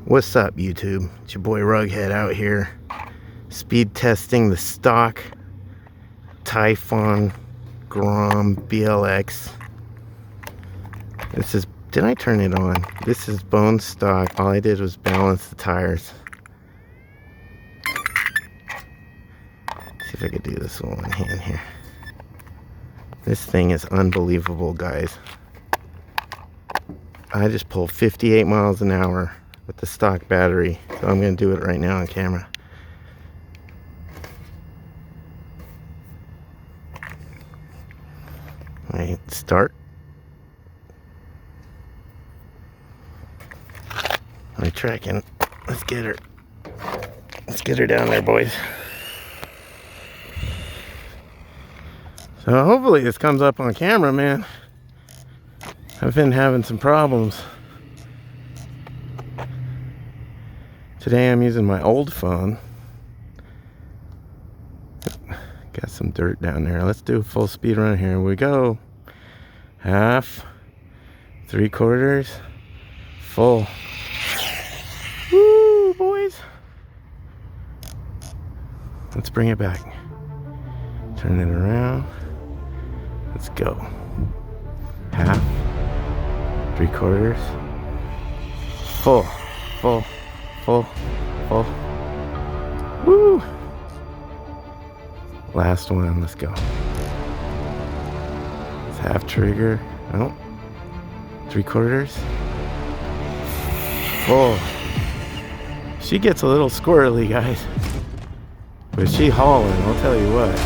What's up, YouTube? It's your boy Rughead out here, speed testing the stock Typhon Grom BLX. This is, did I turn it on? This is bone stock. All I did was balance the tires. See if I could do this with one hand here. This thing is unbelievable, guys. I just pulled 58 miles an hour with the stock battery, so I'm going to do it right now on camera. Alright, start. I'm tracking. Let's get her. Let's get her down there, boys. So hopefully this comes up on camera, man. I've been having some problems. Today I'm using my old phone. Got some dirt down there. Let's do a full speed run here. We go. Half, 3/4, full. Woo, boys. Let's bring it back. Turn it around. Let's go. Half, 3/4, full, full, full, full. Woo! Last one, let's go. It's half trigger. Oh, 3/4, full. She gets a little squirrely, guys, but she hauling, I'll tell you what.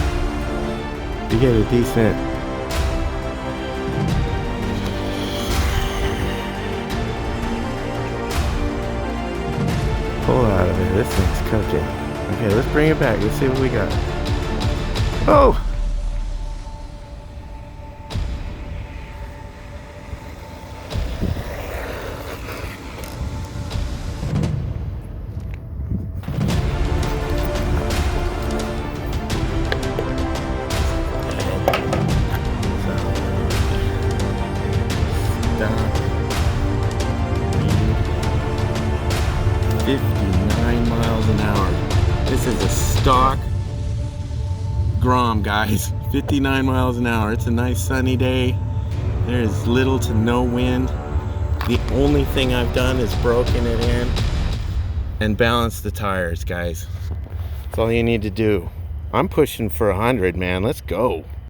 You get a decent pull out of it. This thing's cooking. Okay, let's bring it back. Let's see what we got. Oh! Stop. 59 miles an hour. This is a stock Grom, guys. 59 miles an hour. It's a nice sunny day. There's little to no wind. The only thing I've done is broken it in and balanced the tires, guys. That's all you need to do. I'm pushing for 100, man. Let's go.